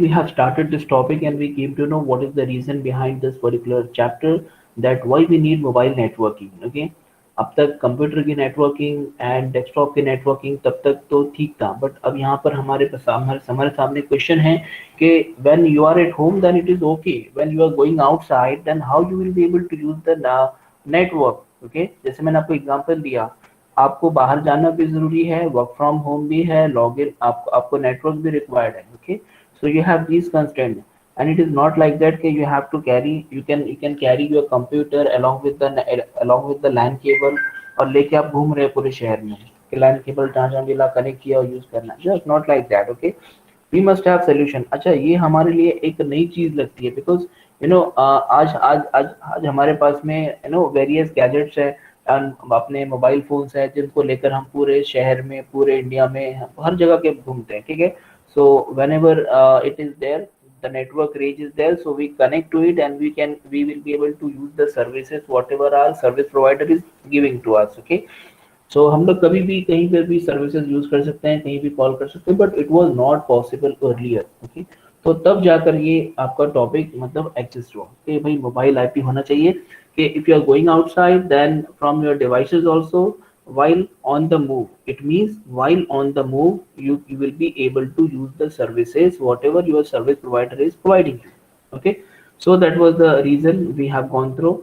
we have started this topic and we came to know what is the reason behind this particular chapter, that why we need mobile networking. Okay, अब तक computer की networking and desktop की networking तब तक तो ठीक था, but अब यहाँ पर हमारे सामने क्वेश्चन है कि when you are at home then it is okay, when you are going outside then how you will be able to use the network. Okay, जैसे मैंने आपको एग्जांपल दिया, आपको बाहर जाना भी जरूरी है, वर्क फ्रॉम होम भी है, लॉग इन आपको नेटवर्क भी रिक्वायर्ड है. Okay, so you have these constraints, and it is not like that कि you have to carry, you can carry your computer along with the LAN cable और लेके आप घूम रहे हैं पूरे शहर में कि LAN केबल जहाँ मिला कनेक्ट किया और यूज करना. just not like that. okay, we must have solution. अच्छा, ये हमारे लिए एक नई चीज लगती है बिकॉज आज हमारे पास में वेरियस गैजेट्स है and अपने मोबाइल फोन्स है जिनको लेकर हम पूरे शहर में, पूरे इंडिया में, हर जगह के घूमते हैं. ठीक है, so whenever it is there, the network range is there, so we connect to it and we will be able to use the services whatever our service provider is giving to us. okay, so हम लोग कभी भी कहीं पर भी services use कर सकते हैं, कहीं भी कॉल कर सकते हैं, but it was not possible earlier. Okay, तो तब जाकर ये आपका टॉपिक मतलब एग्जिस्ट हुआ कि भाई मोबाइल आईपी होना चाहिए कि if you are going outside then from your devices also while on the move, it means while on the move you will be able to use the services whatever your service provider is providing you. okay, so that was the reason we have gone through.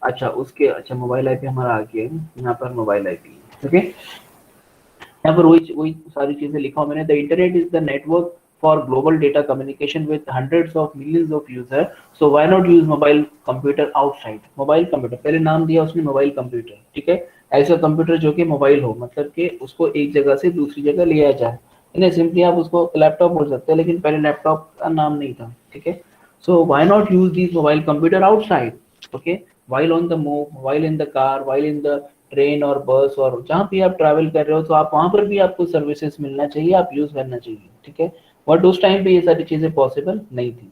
अच्छा mobile IP हमारा आ गया है, यहाँ पर mobile IP. Okay, यहाँ पर वही सारी चीजें लिखा हूँ मैंने. The internet is the network for global data communication with hundreds of millions of user, so why not use mobile computer outside. Mobile computer पहले नाम दिया उसने मोबाइल कंप्यूटर. ठीक है, ऐसा कंप्यूटर जो कि मोबाइल हो, मतलब कि उसको एक जगह से दूसरी जगह ले जाए. इन्हें सिंपली आप उसको लैपटॉप बोल सकते हैं, लेकिन पहले लैपटॉप का नाम नहीं था. ठीक है, so why not use this mobile computer outside. Okay, while on the move, while in the car, while in the train और बस और जहाँ भी आप ट्रैवल कर रहे हो, तो आप वहां पर भी आपको सर्विसेज मिलना चाहिए, आप यूज करना चाहिए. ठीक है, बट उस टाइम पे ये सारी चीजें पॉसिबल नहीं थी.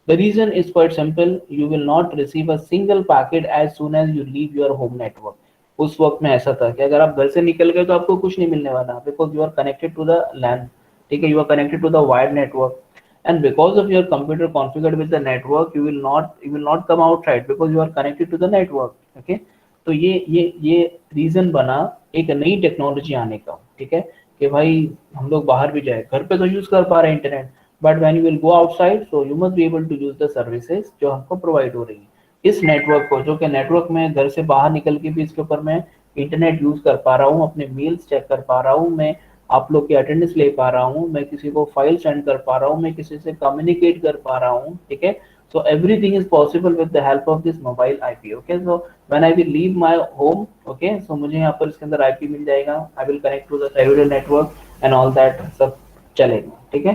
The reason is quite simple, you will not receive a single packet as soon as you leave your home network. उस वक्त में ऐसा था कि अगर आप घर से निकल गए तो आपको कुछ नहीं मिलने वाला, because you are connected to the LAN. ठीक है, you are connected to the wired network, and because of your computer configured with the network, you will not come outside because you are connected to the network. okay, तो ये reason बना एक नई technology आने का. ठीक है, कि भाई हम लोग बाहर भी जाए, घर पे तो यूज कर पा रहे हैं internet, but when you will go outside so you must be able to use the services जो हमको प्रोवाइड हो रही है. इस नेटवर्क को, जो कि नेटवर्क में घर से बाहर निकल के भी इसके ऊपर मैं इंटरनेट यूज कर पा रहा हूँ, अपने मेल्स चेक कर पा रहा हूँ, मैं आप लोग की अटेंडेंस ले पा रहा हूँ, मैं किसी को फाइल सेंड कर पा रहा हूँ, मैं किसी से कम्युनिकेट कर पा रहा हूँ. ठीक है, so everything is possible with the help of this mobile IP. okay, so when I will leave my home, okay, so मुझे यहाँ पर इसके अंदर IP मिल जाएगा, I will connect to the cellular network and all that सब चलेगा. ठीक है,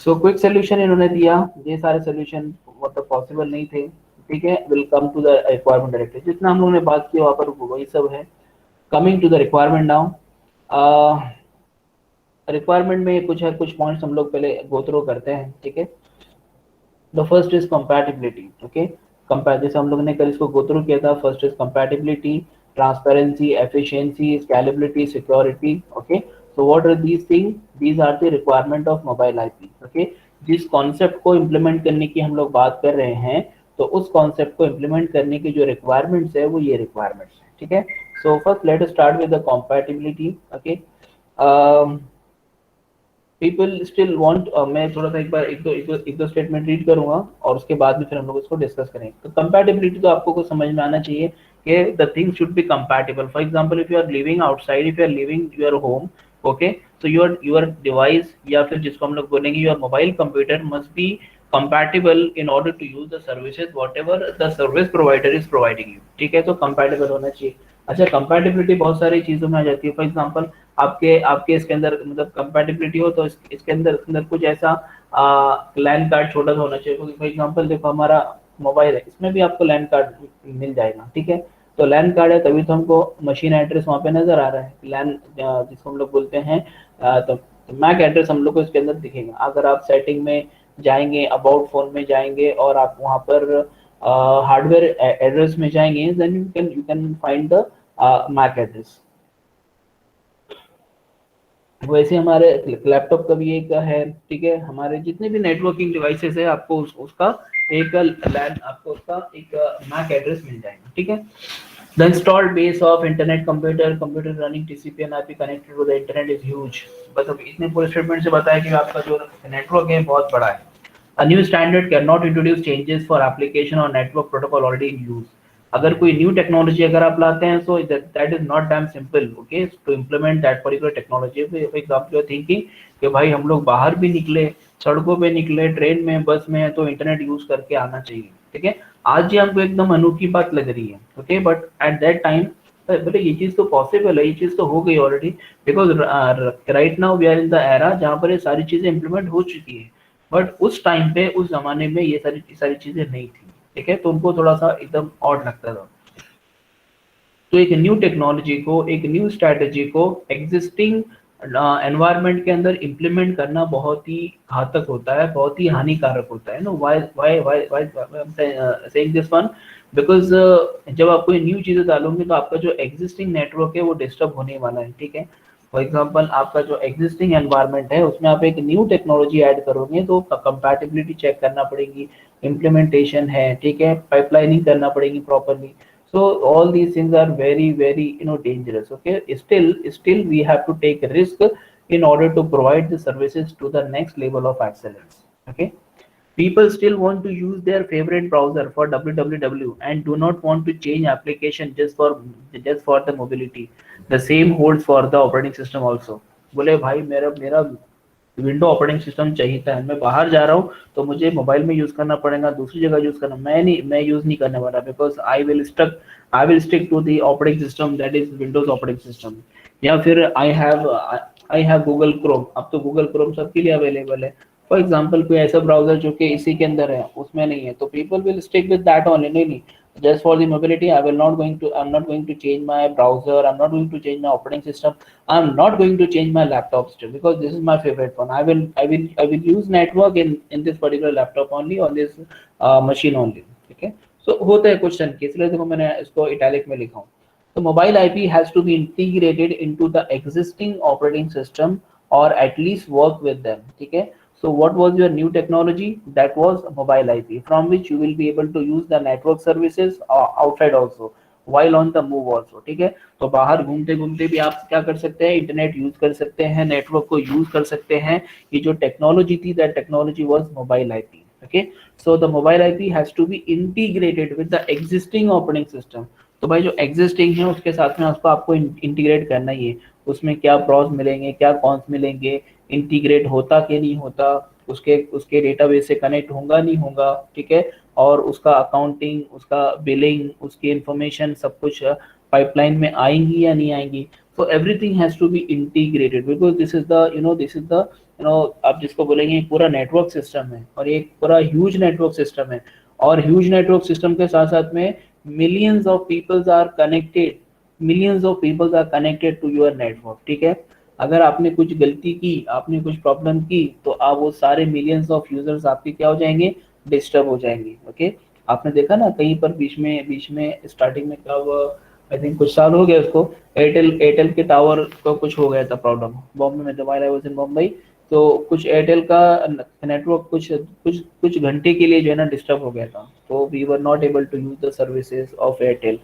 सो क्विक सोल्यूशन इन्होंने दिया, ये सारे सोल्यूशन मतलब पॉसिबल नहीं थे. ठीक है, will come to the requirement directly, जितना हम लोगों ने बात किया वहाँ पर वही सब है. Coming to the requirement now, requirement में कुछ पॉइंट्स हम लोग पहले गो थ्रू करते हैं. ठीक है, the first is compatibility. Okay, compare जैसे हम लोग ने कल इसको गो थ्रू किया था. First is compatibility, transparency, efficiency, scalability, security. Okay, so what are these things? These are the requirement of mobile IP. okay, जिस कॉन्सेप्ट को इम्प्लीमेंट करने की हम लोग बात कर रहे हैं, तो उस कॉन्सेप्ट को इम्प्लीमेंट करने की जो रिक्वायरमेंट्स है वो ये रिक्वायरमेंट्स है. ठीक है, so first let us start with the compatibility. Okay, people still want, मैं थोड़ा सा एक दो स्टेटमेंट रीड करूंगा और उसके बाद में फिर हम लोग इसको डिस्कस करेंगे. तो कंपैटिबिलिटी तो आपको कुछ समझ में आना चाहिए कि the thing should be compatible. For example, if you are living outside, if you are living your home, okay, so your device या फिर जिसको हम लोग बोलेंगे your mobile computer must be compatible in order to use the services whatever the service provider is providing you. ठीक है, तो compatible होना चाहिए. अच्छा, compatibility बहुत सारी चीजों में आ जाती है. फॉर एग्जांपल, आपके इसके अंदर मतलब compatibility हो तो इसके अंदर कुछ ऐसा लैन कार्ड छोटा सा होना चाहिए. फॉर एग्जांपल देखो, हमारा मोबाइल है, इसमें भी आपको लैन कार्ड मिल जाएगा. ठीक है, तो लैन कार्ड है तभी तो हमको मशीन एड्रेस वहाँ पे नजर आ रहा है. लैन जिसको हम लोग बोलते हैं, तो मैक एड्रेस हम लोग को इसके अंदर दिखेगा. अगर आप सेटिंग में जाएंगे, अबाउट फोन में जाएंगे और आप वहाँ पर हार्डवेयर एड्रेस में जाएंगे, then you can find the MAC address. वैसे हमारे लैपटॉप का भी एक है, ठीक है, हमारे जितने भी नेटवर्किंग डिवाइसेस है आपको उसका एक लैन आपको उसका एक मैक एड्रेस मिल जाएगा, ठीक है। The installed base of internet computer running TCP and IP connected to the internet is huge। बस अब इतने पूरे स्टेटमेंट से बताया कि आपका जो नेटवर्क है बहुत बड़ा है। A new standard cannot introduce changes for application or network protocol already in use। अगर कोई न्यू टेक्नोलॉजी अगर आप लाते हैं so that is not damn simple okay to implement that particular technology। for example you are thinking कि भाई हम लोग बाहर भी निकले, सड़कों पे निकले, ट्रेन में बस में, तो इंटरनेट यूज करके आना चाहिए, ठीक है। आज ये हमको एकदम अनोखी बात लग रही है okay, but at that time बोले ये चीज तो पॉसिबल है, ये चीज तो हो गई already, because right now we are in the era जहाँ पर ये सारी चीजें इम्प्लीमेंट हो चुकी है। बट उस टाइम पे उस जमाने में ये सारी सारी चीजें नहीं थी, ठीक है, तो उनको थोड़ा सा एकदम ऑड लगता था। तो एक न्यू टेक्नोलॉजी को, एक न्यू स्ट्रैटेजी को एग्जिस्टिंग एनवायरनमेंट के अंदर इम्प्लीमेंट करना बहुत ही घातक होता है, बहुत ही हानिकारक होता है। Know why why why why saying this one, because जब आप कोई न्यू चीजें डालोगे तो आपका जो एग्जिस्टिंग नेटवर्क है वो डिस्टर्ब होने वाला है, ठीक है। फॉर एग्जांपल आपका जो एग्जिस्टिंग एनवायरनमेंट है उसमें आप एक न्यू टेक्नोलॉजी ऐड करोगे तो कंपैटिबिलिटी चेक करना पड़ेगी, इम्प्लीमेंटेशन है, ठीक है, पाइपलाइनिंग करना पड़ेगी properly. So all these things are very dangerous okay, still we have to take a risk in order to provide the services to the next level of excellence, okay। People still want to use their favorite browser for www and do not want to change application just for the mobility। The same holds for the operating system also। बोले भाई मेरा मेरा window operating system चाहिए था, मैं बाहर जा रहा हूँ तो मुझे मोबाइल में यूज करना पड़ेगा, दूसरी जगह यूज करना, मैं यूज नहीं करने वाला, because I will stick to the operating system that is Windows operating system. या फिर आई हैव गूगल क्रोम, अब तो गूगल क्रोम सबके लिए अवेलेबल है। फॉर एग्जाम्पल कोई ऐसा ब्राउजर जो कि इसी के अंदर है उसमें नहीं है, तो people will stick with that only. नहीं, just for the mobility I'm not going to change my browser, I'm not going to change my operating system, I'm not going to change my laptop still because this is my favorite one। I will use network in this particular laptop only, on this machine only, ठीक है। so होता है question की, इसलिए देखो मैंने इसको italic में लिखा हूँ। तो mobile IP has to be integrated into the existing operating system और at least work with them, ठीक है। So what was your new technology? That was mobile IP, from which you will be able to use the network services outside also, while on the move also, ठीक है। तो बाहर घूमते घूमते भी आप क्या कर सकते हैं, इंटरनेट यूज कर सकते हैं, नेटवर्क को यूज कर सकते हैं। ये जो टेक्नोलॉजी थी, that technology was mobile IP, okay. So the mobile IP has to be integrated with the existing operating system. तो भाई जो एग्जिस्टिंग है उसके साथ में उसको आपको इंटीग्रेट करना ही है। उसमें क्या प्रॉस मिलेंगे, क्या कॉन्स मिलेंगे, इंटीग्रेट होता कि नहीं होता, उसके उसके डेटाबेस से कनेक्ट होगा नहीं होगा, ठीक है। और उसका अकाउंटिंग, उसका बिलिंग, उसकी इंफॉर्मेशन सब कुछ पाइपलाइन में आएंगी या नहीं आएंगी। So everything has to be integrated because this is the आप जिसको बोलेंगे पूरा नेटवर्क सिस्टम है, और एक पूरा ह्यूज नेटवर्क सिस्टम है। और ह्यूज नेटवर्क सिस्टम के साथ साथ में millions of peoples are connected, millions of peoples are connected to your network, ठीक है। अगर आपने कुछ गलती की, आपने कुछ प्रॉब्लम की, तो आप वो सारे मिलियंस ऑफ यूजर्स आपके क्या हो जाएंगे, डिस्टर्ब हो जाएंगे, ओके। आपने देखा ना कहीं पर बीच में स्टार्टिंग में क्या हुआ, आई थिंक कुछ साल हो गया उसको, एयरटेल के टावर को कुछ हो गया था प्रॉब्लम बॉम्बे में, जब आई वाज इन मुंबई। तो कुछ एयरटेल का नेटवर्क कुछ कुछ कुछ घंटे के लिए जो है ना डिस्टर्ब हो गया था, तो we were not able to use the services of Airtel.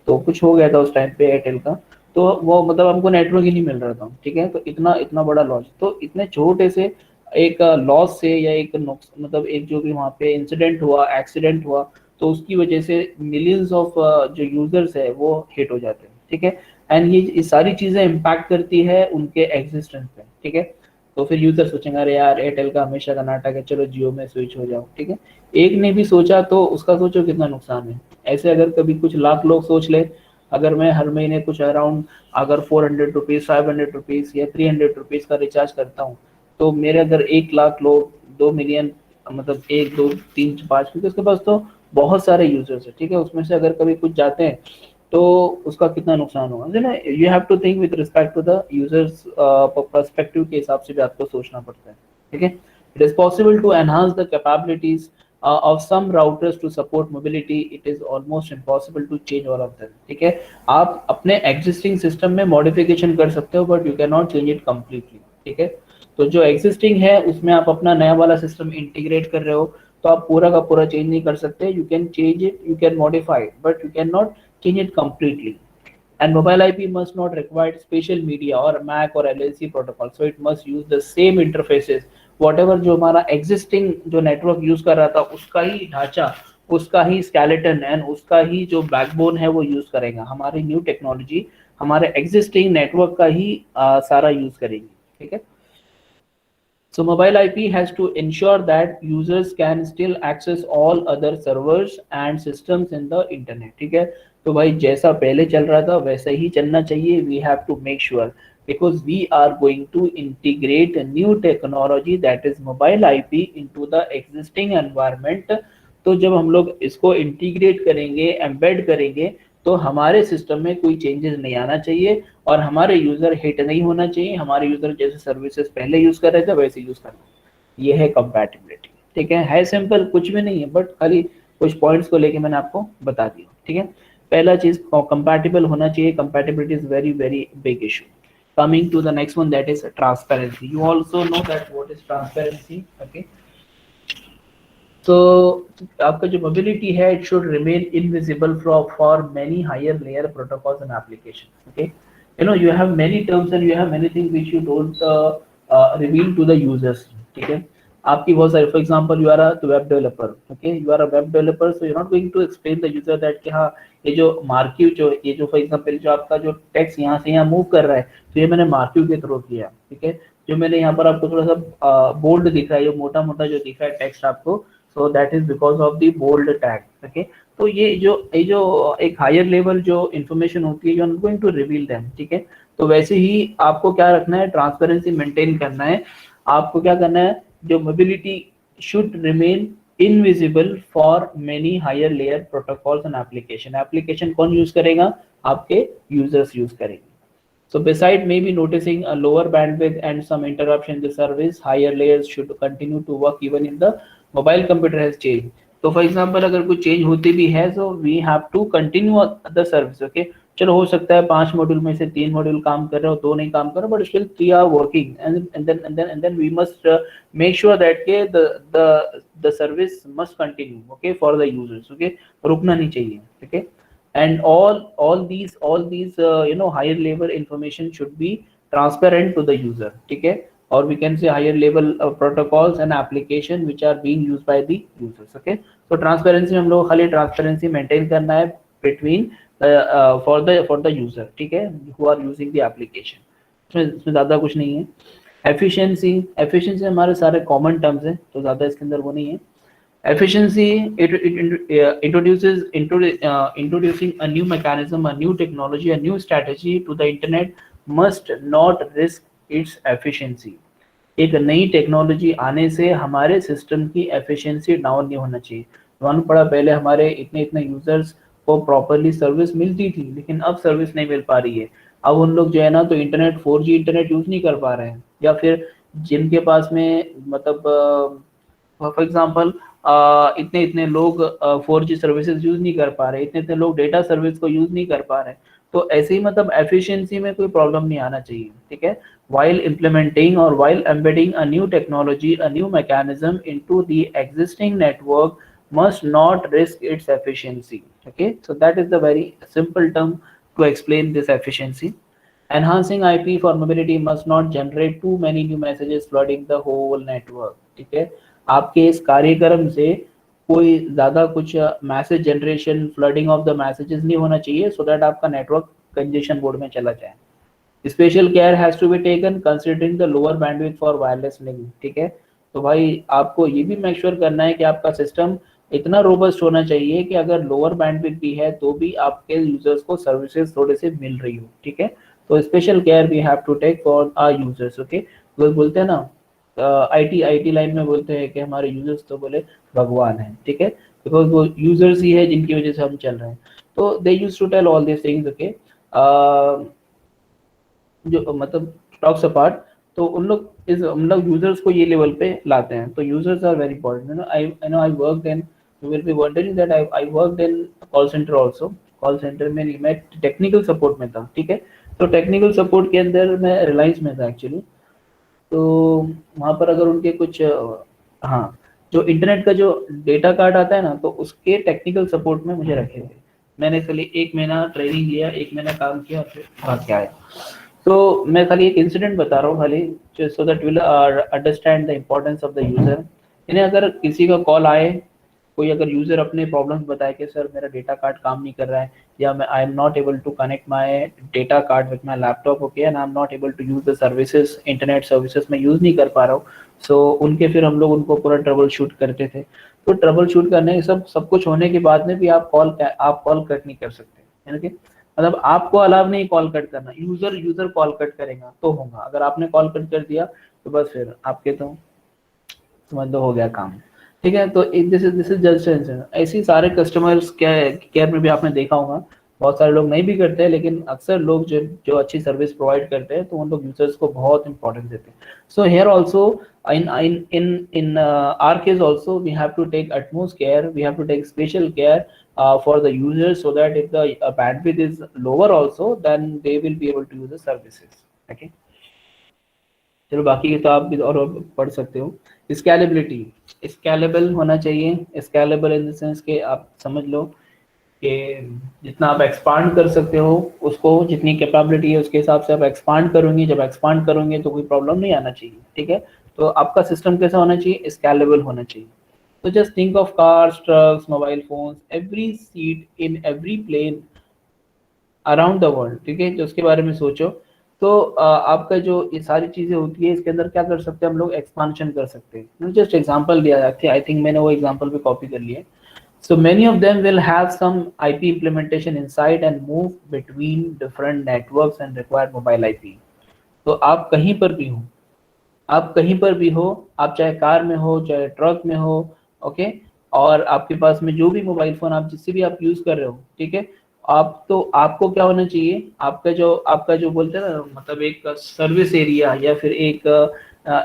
तो कुछ हो गया था उस टाइम पे एयरटेल का, तो वो मतलब हमको नेटवर्क ही नहीं मिल रहा था, ठीक है। तो इतना इतना बड़ा लॉस, तो इतने छोटे से एक लॉस से या एक मतलब एक जो भी वहाँ पे इंसिडेंट हुआ, एक्सीडेंट हुआ, तो उसकी वजह से मिलियंस ऑफ जो यूजर्स है वो हिट हो जाते हैं, ठीक है। एंड ये सारी चीजें इम्पैक्ट करती है उनके एग्जिस्टेंस पे, ठीक है। तो फिर यूजर सोचेंगे अरे यार एयरटेल का हमेशा का नाटक है, चलो जियो में स्विच हो जाओ, ठीक है। एक ने भी सोचा तो उसका सोचो कितना नुकसान है। ऐसे अगर कभी कुछ लाख लोग सोच ले, अगर मैं हर महीने कुछ अराउंड अगर 400 रुपीज, 500 रुपीज या 300 रुपीज का रिचार्ज करता हूँ, तो मेरे अगर 1 लाख लोग, 2 मिलियन, मतलब 1 2 3 5, क्योंकि उसके पास तो बहुत सारे यूजर्स है, ठीक है, उसमें से अगर कभी कुछ जाते हैं तो उसका कितना नुकसान होगा ना। You have to think with respect to the users perspective के हिसाब से भी आपको सोचना पड़ता है, ठीक है। It is possible to enhance the capabilities of some routers to support mobility, it is almost impossible to change all of them, ठीक है। आप अपने existing system में modification कर सकते हो but you cannot change it completely, ठीक है। तो जो एग्जिस्टिंग है उसमें आप अपना नया वाला सिस्टम इंटीग्रेट कर रहे हो, तो आप पूरा का पूरा चेंज नहीं कर सकते। You can change it, you can modify it, but you can not change it completely. And mobile IP must not require special media or MAC or LLC protocol, so it must use the same interfaces. Whatever जो हमारा existing जो network use कर रहा था उसका ही ढांचा, उसका ही skeleton and उसका ही जो बैकबोन है वो यूज करेगा। हमारी न्यू टेक्नोलॉजी हमारे एग्जिस्टिंग नेटवर्क का ही सारा यूज करेगी, ठीक है। So mobile IP has to ensure that users can still access all other servers and systems in the internet, ठीक है। तो भाई जैसा पहले चल रहा था वैसा ही चलना चाहिए। We have to make sure because we are going to integrate a new technology that is mobile IP into the existing environment। तो जब हम लोग इसको इंटीग्रेट करेंगे, एम्बेड करेंगे, तो हमारे सिस्टम में कोई चेंजेस नहीं आना चाहिए और हमारे यूजर हिट नहीं होना चाहिए। हमारे यूजर जैसे सर्विसेज पहले यूज कर रहे थे वैसे यूज करना। ये है कंपैटिबिलिटी, ठीक है सिंपल, कुछ भी नहीं है, बट खाली कुछ पॉइंट्स को लेके मैंने आपको बता दिया, ठीक है। पहला चीज कंपैटिबल होना चाहिए। Compatibility is very very big issue. Coming to the next one, that is transparency. You also know that what is transparency, okay? तो आपका जो मोबिलिटी है it should remain invisible for many higher layer protocols and application, okay. You know you have many terms and you have many things which you don't reveal to the users, ठीक है। आपकी बहुत सारी, for example you are a web developer, okay, you are a web developer, so you are not going to explain the user that कि हाँ ये जो marquee जो ये जो फॉर एग्जांपल जो आपका जो टेक्स्ट यहाँ से यहाँ मूव कर रहा है तो ये मैंने मार्क्यू के थ्रू किया, ठीक है। जो मैंने यहाँ पर आपको थोड़ा सा बोल्ड दिख रहा है, जो मोटा मोटा जो दिख रहा है टेक्स्ट आपको, so that is because of the bold tag, okay। तो ये जो एक हायर लेवल जो इंफॉर्मेशन होती है, you are going to reveal them, ठीक है। तो वैसे ही आपको क्या रखना है, ट्रांसपेरेंसी मेंटेन करना है। आपको क्या करना है, जो mobility should remain invisible for many higher layer protocols and application. Application कौन यूज करेगा, आपके यूजर्स यूज करेंगे। So beside maybe noticing a lower bandwidth and some interruption in the service, higher layers should continue to work even if the mobile computer has changed. तो for example अगर कुछ change होती भी है तो we have to continue the service, okay. चलो हो सकता है 5 मॉड्यूल में से 3 मॉड्यूल काम कर रहे हो, 2 नहीं काम कर रहे, but still 3 are working and then we must make sure that के the service must continue, okay, for the users, okay. रुकना नहीं चाहिए, ठीक है। And all these higher level information should be transparent to the user, ठीक है। or we can say higher level protocols and application which are being used by the users, okay। so transparency हम लोग खाली transparency maintain करना है between for the user, ठीक है, who are using the application। इसमें ज़्यादा कुछ नहीं है। efficiency हमारे सारे common terms हैं तो ज़्यादा इसके अंदर वो नहीं है। Efficiency, introducing a new mechanism, a new technology, a new strategy to the internet must not risk its efficiency। एक नई टेक्नोलॉजी आने से हमारे सिस्टम की एफिशिएंसी डाउन नहीं होना चाहिए। मालूम पड़ा पहले हमारे इतने इतने यूजर्स को प्रॉपरली सर्विस मिलती थी, लेकिन अब सर्विस नहीं मिल पा रही है। अब उन लोग जो है ना तो इंटरनेट 4G इंटरनेट यूज नहीं कर पा रहे हैं, या फिर जिनके पास में मतलब फॉर एग्जांपल इतने इतने लोग 4G सर्विसेज यूज नहीं कर पा रहे, इतने इतने लोग डेटा सर्विस को यूज नहीं कर पा रहे। तो ऐसे ही मतलब एफिशिएंसी में कोई प्रॉब्लम नहीं आना चाहिए, ठीक है। while implementing or while embedding a new technology, a new mechanism into the existing network must not risk its efficiency, okay। so that is the very simple term to explain this efficiency। enhancing IP for mobility must not generate too many new messages flooding the whole network, ठीक है। आपके इस कार्यक्रम से कोई ज्यादा कुछ message generation, flooding of the messages नहीं होना चाहिए, सो दैट आपका नेटवर्क कंजेशन मोड में चला जाए। Special care has to be taken considering the lower bandwidth for wireless link, ठीक है। तो भाई आपको ये भी मेक श्योर करना है कि आपका सिस्टम इतना रोबस्ट होना चाहिए कि अगर लोअर बैंडविड्थ भी है तो भी आपके यूजर्स को सर्विसेज थोड़े से मिल रही हो, ठीक है। तो special care we have to take for our users, okay. लोग बोलते हैं ना आईटी लाइन में बोलते हैं कि हमारे यूजर्स तो बोले भगवान है, ठीक है, बिकॉज वो यूजर्स ही है जिनकी वजह से हम चल रहे हैं। तो they used to tell all this things, okay. जो मतलब टॉक्स अपार्ट, तो उन लोग इस मतलब यूजर्स को ये लेवल पे लाते हैं। तो users are very important, I worked in, you will be wondering that I worked in call centre also. Call centre में मैं टेक्निकल सपोर्ट में था, ठीक है। तो टेक्निकल सपोर्ट के अंदर मैं रिलायंस में था एक्चुअली। तो वहाँ पर अगर उनके कुछ हाँ, जो इंटरनेट का जो डेटा कार्ड आता है ना, तो उसके टेक्निकल सपोर्ट में मुझे रखे थे। मैंने खाली 1 महीना ट्रेनिंग लिया, 1 महीना काम किया, फिर भाग के आया। तो मैं खाली एक इंसिडेंट बता रहा हूँ खाली, just so that you will understand the importance of the user। इन्हें अगर किसी का कॉल आए, कोई अगर यूजर अपने प्रॉब्लम्स बताए कि सर मेरा डेटा कार्ड काम नहीं कर रहा है, या मैं I am not able to connect my data card with my laptop, okay, and I am not able to use the services, internet services मैं यूज नहीं कर पा रहा हूँ। सो उनके फिर हम लोग उनको पूरा ट्रबल शूट करते थे। तो ट्रबल शूट करने सब सब कुछ होने के बाद में भी आप कॉल कट नहीं कर सकते, यानी कि मतलब आपको अलाव नहीं कॉल कट करना, यूजर यूजर कॉल कट करेगा तो होगा। अगर आपने कॉल कट कर दिया तो बस फिर आपके तो समझ लो हो गया काम। ठीक है, तो दिस इज जस्ट ऐसी सारे कस्टमर्स केयर में भी आपने देखा होगा, बहुत सारे लोग नहीं भी करते हैं, लेकिन अक्सर लोग जो जो अच्छी सर्विस प्रोवाइड करते हैं तो उन लोग यूजर्स को बहुत इंपॉर्टेंस देते हैं। So here also in our case also we have to take utmost care, we have to take special care for the users, so that if the bandwidth is lower also, then they will be able to use the services। okay, चलो बाकी के तो आप भी और पढ़ सकते हो। स्केलेबिलिटी, स्केलेबल होना चाहिए। स्केलेबल इन द सेंस कि आप समझ लो कि जितना आप एक्सपांड कर सकते हो, उसको जितनी कैपेबिलिटी है उसके हिसाब से आप एक्सपांड करोगे। जब एक्सपांड करोगे तो कोई प्रॉब्लम नहीं आना चाहिए। ठीक है, तो आपका सिस्टम कैसा होना चाहिए, स्केलेबल होना चाहिए। तो just think of cars, trucks, mobile phones, every seat in every plane around the world. ठीक है, जो उसके बारे में सोचो। तो आपका जो ये सारी चीजें होती है, इसके अंदर क्या कर सकते हैं हम लोग, एक्सपांशन कर सकते हैं। जस्ट एग्जांपल दिया थे, आई थिंक मैंने वो एग्जांपल भी कॉपी कर लिए। So many of them will have some IP implementation inside and move between different networks and require mobile IP। तो आप कहीं पर भी हो, आप कहीं पर भी हो, आप चाहे कार में हो चाहे ट्रक में हो, ओके, और आपके पास में जो भी मोबाइल फोन आप जिससे भी आप यूज कर रहे हो, ठीक है, आप तो आपको क्या होना चाहिए, आपका जो बोलते हैं ना, मतलब एक सर्विस एरिया या फिर एक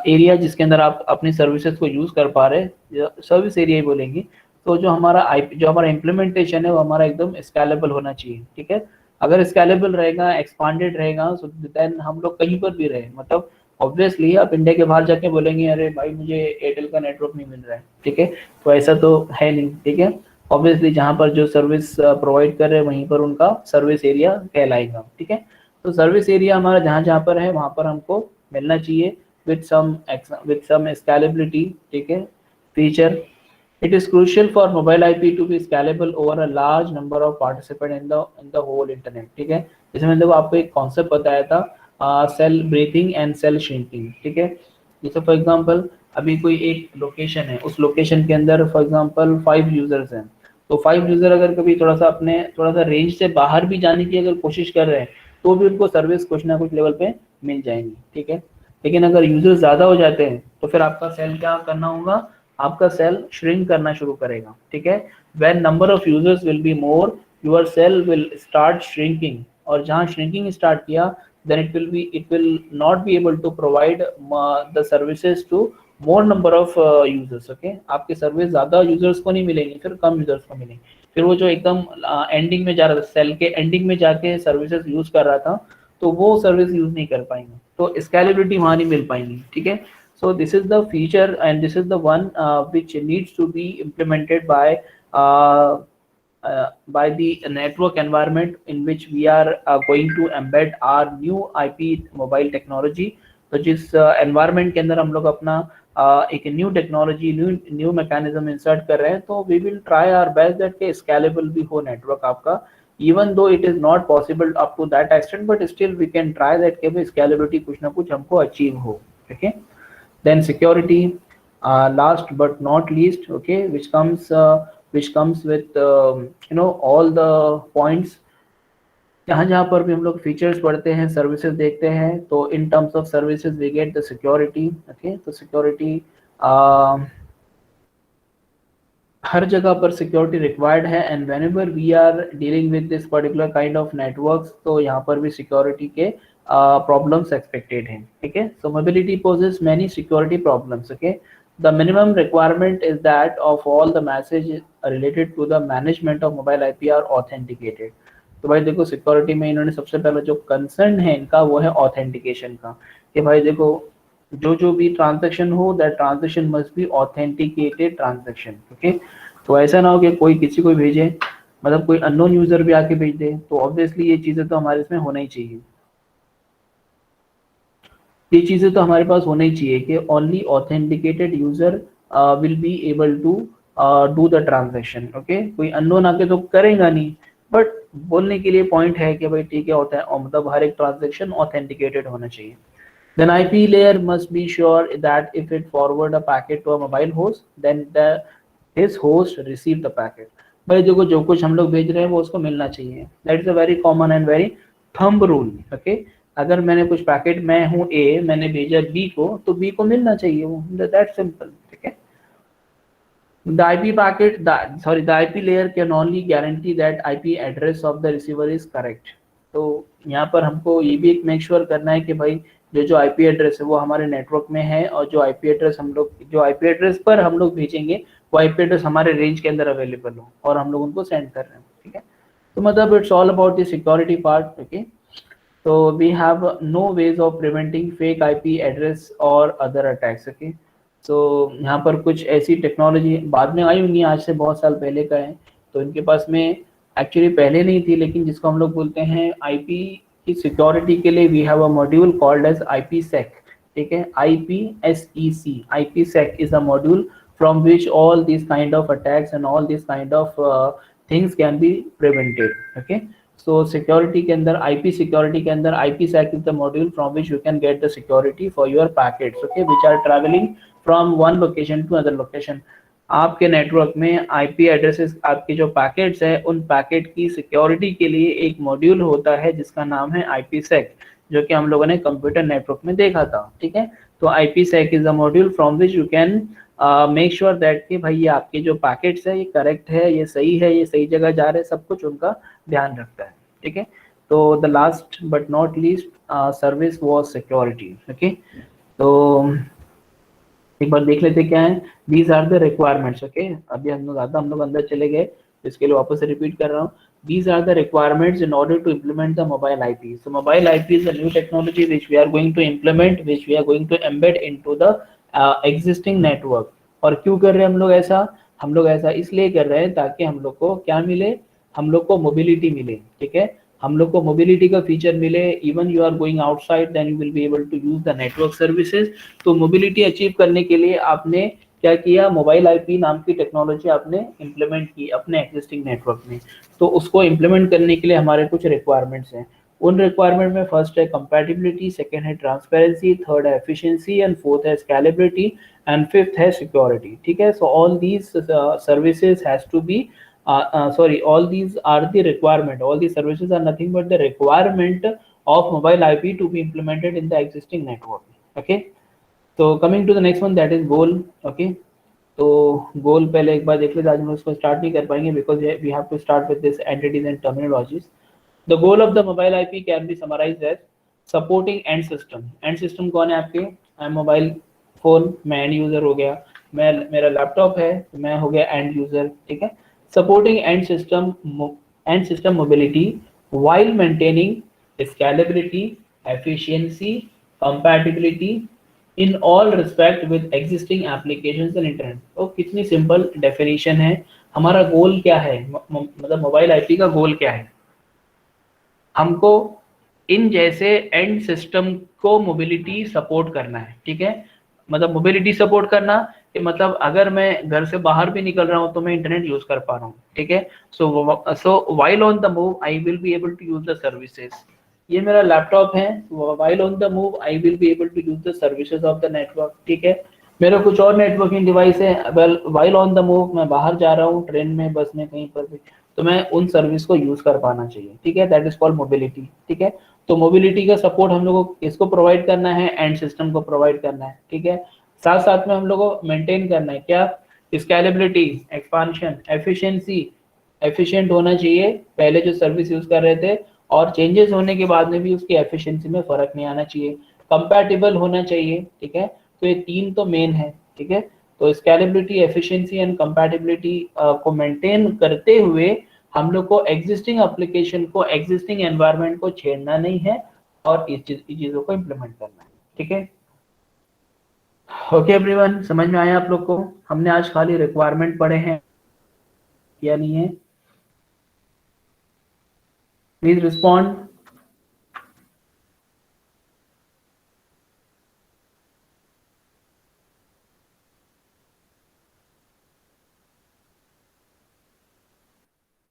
एरिया जिसके अंदर आप अपनी सर्विसेज को यूज कर पा रहे हैं, सर्विस एरिया ही बोलेंगे। तो जो हमारा आईपी, जो हमारा इम्प्लीमेंटेशन है वो हमारा एकदम स्केलेबल होना चाहिए। ठीक है, अगर स्केलेबल रहेगा, एक्सपांडेड रहेगा, सो देन हम लोग कहीं पर भी रहे, मतलब ऑब्वियसली आप इंडिया के बाहर जाके बोलेंगे अरे भाई मुझे एयरटेल का नेटवर्क नहीं मिल रहा है, ठीक है, तो ऐसा तो है नहीं। ठीक है, ऑब्वियसली जहाँ पर जो सर्विस प्रोवाइड कर रहे हैं वहीं पर उनका सर्विस एरिया कहलाएगा। ठीक है, तो सर्विस एरिया हमारा जहाँ जहाँ पर है वहाँ पर हमको मिलना चाहिए विद सम स्केलेबिलिटी। ठीक है, feature, it is crucial for mobile IP to be scalable over a large number of participants in the whole internet। ठीक है, इसमें देखो आपको एक कॉन्सेप्ट बताया था, cell breathing and cell shrinking. ठीक है, जैसे फॉर एग्जांपल अभी कोई एक लोकेशन है, उस लोकेशन के अंदर फॉर एग्जांपल 5 यूजर्स हैं, तो 5 यूजर अगर कभी थोड़ा सा रेंज से बाहर भी जाने की अगर कोशिश कर रहे हैं, तो भी उनको सर्विस कुछ ना कुछ लेवल पे मिल जाएंगी। ठीक है, लेकिन अगर यूजर्स ज्यादा हो जाते हैं तो फिर आपका सेल क्या करना होगा, आपका सेल श्रिंक करना शुरू करेगा। ठीक है, when number of users will be more, your cell will start shrinking, और जहां श्रिंकिंग स्टार्ट किया, then it will not be able to provide the services to more number of users। okay, आपके service ज्यादा users को नहीं मिलेंगे, फिर कम users को मिलेंगे। फिर वो जो एकदम एंडिंग में जा रहा था, सेल के एंडिंग में जाके सर्विसेज यूज कर रहा था, तो वो सर्विस यूज नहीं कर पाएंगे, तो स्केलेबिलिटी वहां नहीं मिल पाएंगी। ठीक है, so this is the feature and this is the one which needs to be implemented uh, by the network environment in which we are going to embed our new IP mobile technology। तो जिस environment के अंदर हम लोग अपना एक new technology, new mechanism insert कर रहे हैं, तो we will try our best that के स्केलेबल भी हो नेटवर्क आपका, even though it is not possible up to that extent, but still we can try that के स्केलेबिलिटी कुछ ना कुछ हमको अचीव हो। ठीक है, then security, last but not least, okay, which comes with all the points। जहाँ जहाँ पर भी हम लोग फीचर्स पढ़ते हैं, सर्विसेज देखते हैं, तो in terms of services we get the security. Okay, तो सिक्योरिटी हर जगह पर सिक्योरिटी रिक्वायर्ड है, and whenever we are dealing with this particular kind of networks, तो यहाँ पर भी सिक्योरिटी के प्रॉब्लम्स एक्सपेक्टेड हैं। ठीक है, so mobility poses many security problems. Okay, the minimum requirement is that of all the message related to the management of mobile IP are authenticated. तो भाई देखो, सिक्योरिटी में इन्होंने सबसे पहले जो कंसर्न है इनका वो है ऑथेंटिकेशन का, कि भाई देखो जो जो भी ट्रांजैक्शन हो, that transaction must be authenticated transaction, okay. तो ऐसा ना हो कि कोई किसी को भेजे, मतलब कोई अननोन यूजर भी आके भेज दे, तो ऑब्वियसली ये चीजें तो हमारे इसमें होना ही चाहिए, ये चीजें तो हमारे पास होना ही चाहिए कि only authenticated user will be able to do the transaction, okay. कोई अननोन आके तो करेगा नहीं, बट बोलने के लिए पॉइंट है कि भाई ठीक है, मतलब हर एक ट्रांजेक्शन ऑथेंटिकेटेड होना चाहिए। Then IP layer must be sure that if it forward a packet to a mobile host, then his host receive the packet. भाई देखो, जो कुछ हम लोग भेज रहे हैं वो उसको मिलना चाहिए। That is a very common and very thumb rule, okay? अगर मैंने कुछ पैकेट, मैं हूँ A, मैंने भेजा B को, तो B को मिलना चाहिए वो, that's simple, ठीक है। The IP packet, the IP layer can only guarantee that IP address of the receiver is correct. तो यहाँ पर हमको ये भी एक मेक श्योर करना है कि भाई जो आईपी एड्रेस है वो हमारे नेटवर्क में है, और जो आईपी एड्रेस हम लोग, जो आईपी एड्रेस पर हम लोग भेजेंगे, वो आईपी एड्रेस हमारे रेंज के अंदर अवेलेबल हो और हम लोग उनको सेंड कर रहे हैं, ठीक है। तो मतलब it's all about the security part, okay. So we have no ways of preventing fake IP address or other attacks, okay? So यहाँ पर कुछ ऐसी टेक्नोलॉजी बाद में आई होंगी, आज से बहुत साल पहले का है, तो इनके पास में एक्चुअली पहले नहीं थी, लेकिन जिसको हम लोग बोलते हैं आईपी की सिक्योरिटी के लिए we have a module called as IPsec, ठीक है। IPSEC, IPsec is a module from which all these kind of attacks and all these kind of things can be prevented, okay। So security के अंदर, IP security के अंदर IPsec is the module from which you can get the security for your packets, okay, which are traveling from one location to another location। आपके network में IP addresses, आपके जो packets है, उन पैकेट की security के लिए एक मॉड्यूल होता है जिसका नाम है IPsec, जो कि हम लोगों ने कंप्यूटर नेटवर्क में देखा था, ठीक है। तो IPsec is a module from which you can make sure that कि भाई ये आपके जो पैकेट्स है ये करेक्ट है, ये सही है, ये सही जगह जा रहे हैं, सब कुछ उनका ध्यान रखता है, ठीक है। तो the last but not least service was security, okay. तो एक बार देख लेते क्या है, these are the requirements, okay. अभी हम लोग अंदर चले गए, इसके लिए वापस से रिपीट कर रहा हूँ। These are the requirements in order to implement the mobile IP. So mobile IP is a new technology which we are going to implement, which we are going to embed into the existing network. और क्यों कर रहे हैं हम लोग ऐसा? हम लोग ऐसा इसलिए कर रहे हैं ताकि हम लोग को क्या मिले, हम लोग को मोबिलिटी मिले, ठीक है। हम लोग को मोबिलिटी का फीचर मिले, even you are going outside then you will be able to use the network services. तो मोबिलिटी अचीव करने के लिए आपने क्या किया, मोबाइल आईपी नाम की टेक्नोलॉजी आपने इम्प्लीमेंट की अपने एग्जिस्टिंग नेटवर्क में। तो उसको इम्प्लीमेंट करने के लिए हमारे कुछ रिक्वायरमेंट्स हैं। उन रिक्वायरमेंट में फर्स्ट है कंपैटिबिलिटी, सेकंड है ट्रांसपेरेंसी, थर्ड है एफिशिएंसी, एंड फोर्थ है स्केलेबिलिटी, एंड फिफ्थ है सिक्योरिटी, ठीक है। So all these services has to be all these are the requirement, all these services are nothing but the requirement of mobile IP to be implemented in the existing network, okay। तो coming to the next one, that is goal, okay। तो गोल पहले एक बार देख लेते, आज हम उसको स्टार्ट नहीं कर पाएंगे because we have to start with this entities and terminologies. The goal of the mobile IP can be summarized as supporting end system. End system कौन है आपके? आई एम मोबाइल फोन, मैं एंड यूजर हो गया, मैं मेरा laptop है तो मैं हो गया एंड यूजर, ठीक है। Supporting end system mobility while maintaining scalability, efficiency, compatibility in all respect with existing applications and internet। तो कितनी सिंपल डेफिनेशन है। हमारा गोल क्या है, मतलब मोबाइल आईपी का गोल क्या है? हमको इन जैसे एंड सिस्टम को मोबिलिटी सपोर्ट करना है, ठीक है। मतलब मोबिलिटी सपोर्ट करना कि मतलब अगर मैं घर से बाहर भी निकल रहा हूँ तो मैं इंटरनेट यूज कर पा रहा हूँ, ठीक है। So while on the move I will be able to use the services. ये मेरा लैपटॉप है, while on the move I will be able to use the services of the network, ठीक है। मेरा कुछ और नेटवर्किंग डिवाइस है, well while on the move मैं बाहर जा रहा हूँ, ट्रेन में, बस में, कहीं पर भी, तो मैं उन सर्विस को यूज कर पाना चाहिए, ठीक है। दैट इज कॉल्ड मोबिलिटी, ठीक है। तो मोबिलिटी का सपोर्ट हम लोगों को किसको प्रोवाइड करना है? एंड सिस्टम को प्रोवाइड करना है, ठीक है। साथ साथ में हम लोग को मेंटेन करना है क्या? स्केलेबिलिटी, एक्सपांशन, एफिशिएंसी, एफिशिएंट होना चाहिए पहले जो सर्विस यूज कर रहे थे, और चेंजेस होने के बाद में भी उसकी एफिशिएंसी में फर्क नहीं आना चाहिए। कंपैटिबल होना चाहिए, ठीक है। तो ये तीन तो मेन है, ठीक है। तो स्केलेबिलिटी, एफिशिएंसी एंड कंपैटिबिलिटी को मेंटेन करते हुए हम लोग को एग्जिस्टिंग एप्लीकेशन को, एग्जिस्टिंग एनवायरनमेंट को छेड़ना नहीं है और इस चीजों को इम्प्लीमेंट करना है, ठीक है। ओके एवरीवन, समझ में आया आप लोग को? हमने आज खाली रिक्वायरमेंट पढ़े हैं, या नहीं है? Please respond.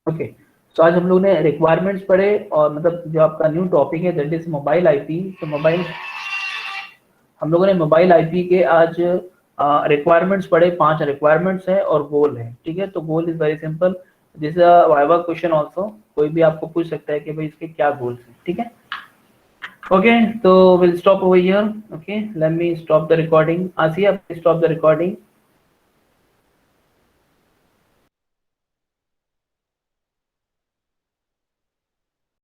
ओके, तो आज हम लोग ने रिक्वायरमेंट्स पढ़े, और मतलब जो आपका न्यू टॉपिक है दैट इज मोबाइल आईपी। तो मोबाइल, हम लोगों ने मोबाइल आईपी के आज रिक्वायरमेंट्स पढ़े, 5 रिक्वायरमेंट्स है और गोल है। ठीक है, तो goal is very simple, this is a viva question also, कोई भी आपको पूछ सकता है कि भाई इसके क्या गोल्स हैं। ठीक है, okay, so we'll stop over here. Okay, let me stop the recording. Asiya, please stop the recording.